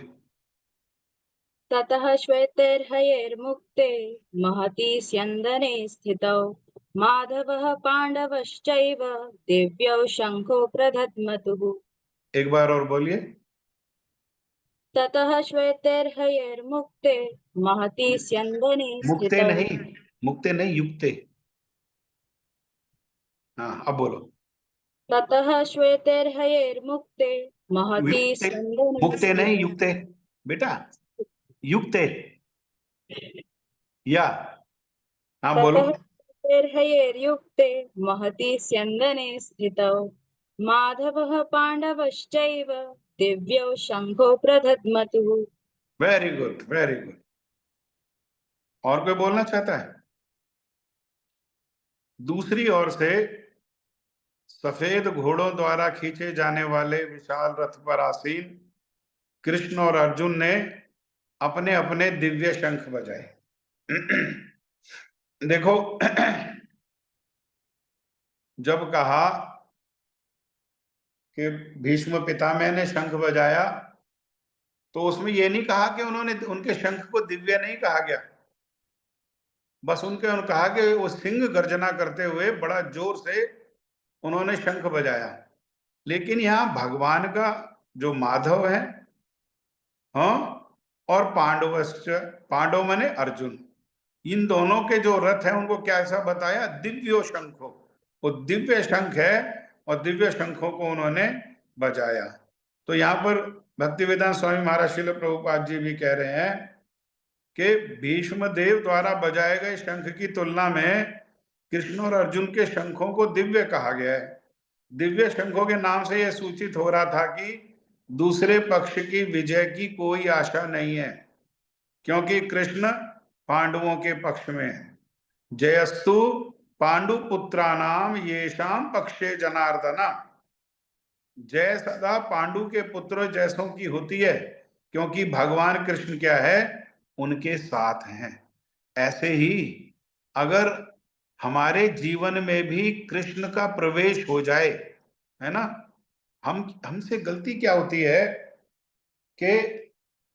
ततः श्वेतैर्हयैर्मुक्ते महती स्यन्दने स्थितौ माधवः पाण्डवश्चैव दिव्यौ शङ्खौ प्रदध्मतुः। एक बार और बोलिए। ततः श्वेतैर्हयैर्मुक्ते महति स्यन्दने मुक्ते स्थितौ। नहीं, मुक्ते नहीं, युक्ते। हाँ, अब बोलो। ततः श्वेतैर्हयैर्मुक्ते महति युक्ते, स्यन्दने मुक्ते नहीं, स्थितौ। युक्ते बेटा, युक्ते या। हाँ बोलो। ततः श्वेतैर्हयैर्युक्ते महति स्यन्दने स्थितौ माधवः पाण्डवश्चैव दिव्यौ शङ्खौ प्रदध्मतुः। Very good, very good. और कोई बोलना चाहता है? दूसरी ओर से सफेद घोड़ों द्वारा खींचे जाने वाले विशाल रथ पर आसीन कृष्ण और अर्जुन ने अपने अपने दिव्य शंख बजाए। देखो, जब कहा कि भीष्म पितामह ने शंख बजाया, तो उसमें यह नहीं कहा कि उन्होंने, उनके शंख को दिव्य नहीं कहा गया, बस उन्होंने कहा कि वो सिंह गर्जना करते हुए बड़ा जोर से उन्होंने शंख बजाया। लेकिन यहाँ भगवान का जो माधव है, हाँ, और पांडव माने अर्जुन, इन दोनों के जो रथ है उनको क्या ऐसा बताया? दिव्यो शंखो। वो दिव्य शंख है और दिव्य शंखों को उन्होंने बजाया। तो यहाँ पर भक्तिवेदांत स्वामी महाराज श्रील प्रभुपाद जी भी कह रहे हैं कि भीष्म देव द्वारा बजाए गए शंख की तुलना में कृष्ण और अर्जुन के शंखों को दिव्य कहा गया है। दिव्य शंखों के नाम से यह सूचित हो रहा था कि दूसरे पक्ष की विजय की कोई आशा नहीं है, क्योंकि कृष्ण पांडवों के पक्ष में है। जयस्तु पांडुपुत्राणाम येषाम पक्षे जनार्दना। जय सदा पांडु के पुत्र जैसों की होती है, क्योंकि भगवान कृष्ण क्या है? उनके साथ हैं। ऐसे ही अगर हमारे जीवन में भी कृष्ण का प्रवेश हो जाए, है ना, हमसे गलती क्या होती है कि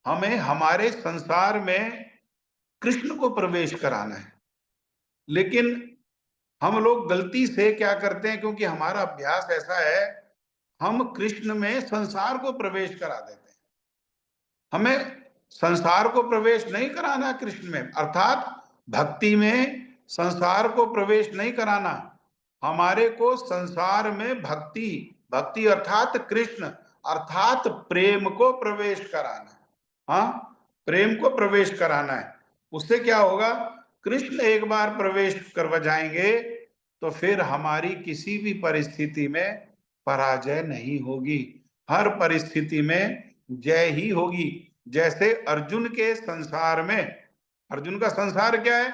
हमें हमारे संसार में कृष्ण को प्रवेश कराना है, लेकिन हम लोग गलती से क्या करते हैं, क्योंकि हमारा अभ्यास ऐसा है, हम कृष्ण में संसार को प्रवेश करा देते हैं। हमें संसार को प्रवेश नहीं कराना कृष्ण में, अर्थात भक्ति में संसार को प्रवेश नहीं कराना। हमारे को संसार में भक्ति अर्थात कृष्ण अर्थात प्रेम को प्रवेश कराना। हाँ, प्रेम को प्रवेश कराना है। उससे क्या होगा? कृष्ण एक बार प्रवेश करवा जाएंगे तो फिर हमारी किसी भी परिस्थिति में पराजय नहीं होगी, हर परिस्थिति में जय ही होगी। जैसे अर्जुन के संसार में, अर्जुन का संसार क्या है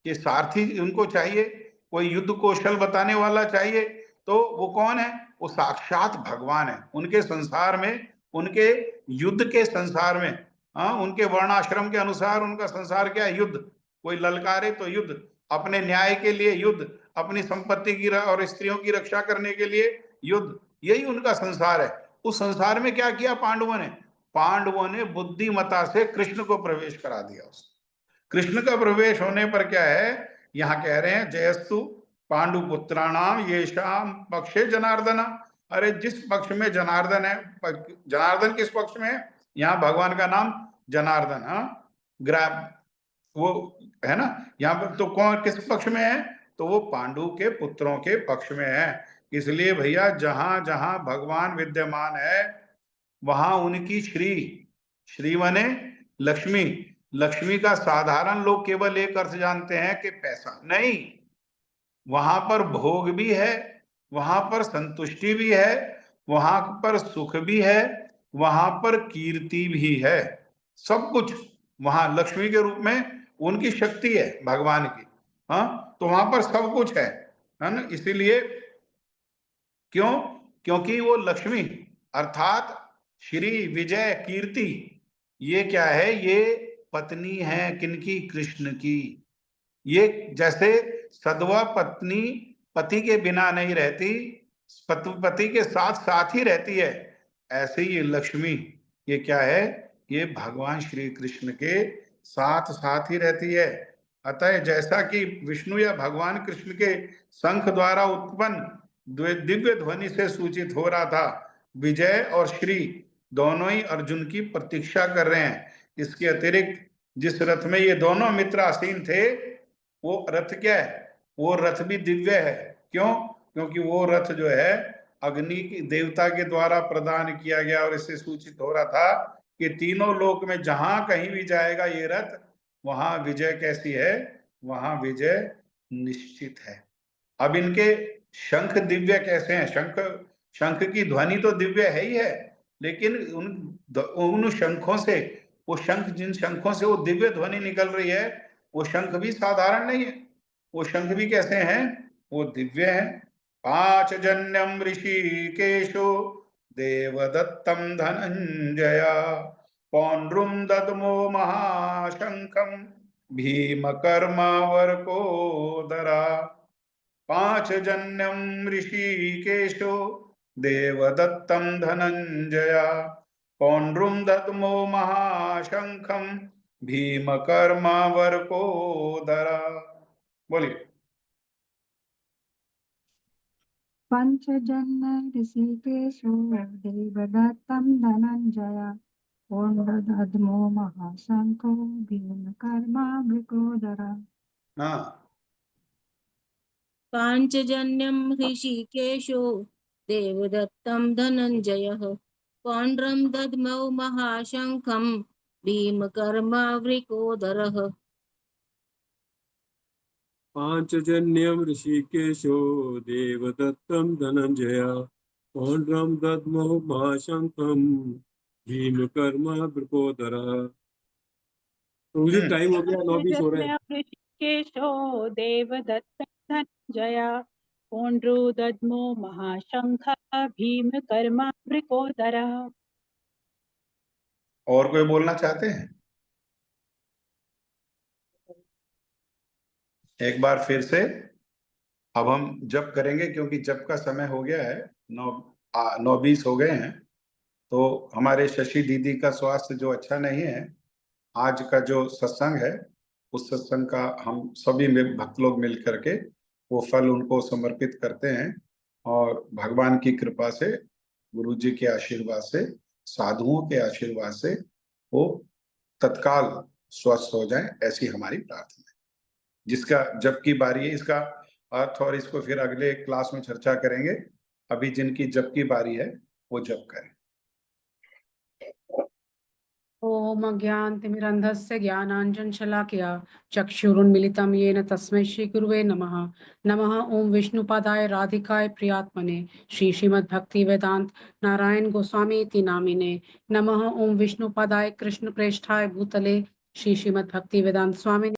कि सारथी उनको चाहिए, कोई युद्ध कौशल बताने वाला चाहिए, तो वो कौन है? वो साक्षात भगवान है। उनके संसार में, उनके युद्ध के संसार में, हाँ, उनके वर्णाश्रम के अनुसार उनका संसार क्या है? युद्ध। कोई ललकारे तो युद्ध, अपने न्याय के लिए युद्ध, अपनी संपत्ति की और स्त्रियों की रक्षा करने के लिए युद्ध, यही उनका संसार है। उस संसार में क्या किया पांडवों ने बुद्धिमता से कृष्ण को प्रवेश करा दिया। उस कृष्ण का प्रवेश होने पर क्या है, यहाँ कह रहे हैं जयस्तु पांडुपुत्राणाम येषाम पक्षे जनार्दना। अरे जिस पक्ष में जनार्दन है, जनार्दन किस पक्ष में है? यहाँ भगवान का नाम जनार्दन, हाँ, वो है ना। यहाँ पर तो कौन किस पक्ष में है? तो वो पांडु के पुत्रों के पक्ष में है। इसलिए भैया जहां जहां भगवान विद्यमान है वहां उनकी श्री माने लक्ष्मी। लक्ष्मी का साधारण लोग केवल एक अर्थ जानते हैं कि पैसा नहीं, वहां पर भोग भी है, वहां पर संतुष्टि भी है, वहां पर सुख भी है, वहां पर कीर्ति भी है, सब कुछ वहां लक्ष्मी के रूप में उनकी शक्ति है भगवान की। हाँ, तो वहां पर सब कुछ है ना। इसीलिए क्यों? क्योंकि वो लक्ष्मी अर्थात श्री विजय कीर्ति, ये क्या है? ये पत्नी है किनकी? कृष्ण की। ये जैसे सधवा पत्नी पति के बिना नहीं रहती, पति के साथ साथ ही रहती है, ऐसे ही ये लक्ष्मी, ये क्या है? ये भगवान श्री कृष्ण के साथ साथ ही रहती है। अतः जैसा कि विष्णु या भगवान कृष्ण के शंख द्वारा उत्पन्न दिव्य ध्वनि से सूचित हो रहा था, विजय और श्री दोनों ही अर्जुन की प्रतीक्षा कर रहे हैं। इसके अतिरिक्त जिस रथ में ये दोनों मित्र आसीन थे, वो रथ क्या है? वो रथ भी दिव्य है। क्यों? क्योंकि वो रथ जो है अग्नि की देवता के द्वारा प्रदान किया गया, और इससे सूचित हो रहा था कि तीनों लोक में जहां कहीं भी जाएगा ये रथ, वहां विजय कैसी है? वहां विजय निश्चित है। अब इनके शंख दिव्य कैसे हैं? शंख की ध्वनि तो दिव्य है ही है, लेकिन उन शंखों से, वो शंख जिन शंखों से वो दिव्य ध्वनि निकल रही है, वो शंख भी साधारण नहीं है। वो शंख भी कैसे हैं? वो दिव्य हैं। पांचजन्यम ऋषिकेशो देवदत्तम धनंजया पौंड्रुम दद्मो महाशंखम भीमकर्मावर्कोदरा। पांचजन्यम ऋषिकेशो देवदत्तम धनंजया पौंड्रुम दद्मो महाशंखम भीमकर्मावर्कोदरा। बोलिए। पंचजन्य ऋषिकेशो देवदत्तं धनञ्जय पौण्ड्रदद्मो महाशंखो भीमकर्मावृकोदरा। हाँ, पाञ्चजन्यं ऋषिकेशो देवदत्तं धनञ्जयः पौण्ड्रं दद्मौ महाशङ्खं भीमकर्मावृकोदरः। पांचजन्यम ऋषिकेशो देवदत्तम धनंजय पौंड्रम दद्मो महाशंखम भीमकर्मा वृकोदरा। मुझे टाइम हो गया, 9:20 हो रहा है। ऋषिकेशो देवदत्तं धनञ्जय पौण्ड्रो दद्मो महाशंखः भीमकर्मावृकोदरः। और कोई बोलना चाहते हैं? एक बार फिर से अब हम जप करेंगे, क्योंकि जप का समय हो गया है, 9:20 हो गए हैं। तो हमारे शशि दीदी का स्वास्थ्य जो अच्छा नहीं है, आज का जो सत्संग है उस सत्संग का हम सभी भक्त लोग मिल करके वो फल उनको समर्पित करते हैं, और भगवान की कृपा से, गुरु जी के आशीर्वाद से, साधुओं के आशीर्वाद से वो तत्काल स्वस्थ हो जाए, ऐसी हमारी प्रार्थना है। जिसका जप की बारी है, इसका अर्थ और इसको फिर अगले क्लास में चर्चा करेंगे। अभी जिनकी जप की बारी है वो जप करें। ओम अज्ञानतिमिरन्धस्य ज्ञानाञ्जनशलाकया चक्षुरुन्मिलितं येन तस्मै श्रीगुरुवे नमः। नमः ओम विष्णुपादाय राधिकाय प्रियात्मने श्री श्रीमद्भक्तिवेदांत नारायण गोस्वामी इति नामिने। नमः ओम विष्णुपादाय कृष्णप्रेष्ठाय भूतले श्री श्रीमद्भक्तिवेदांत स्वामी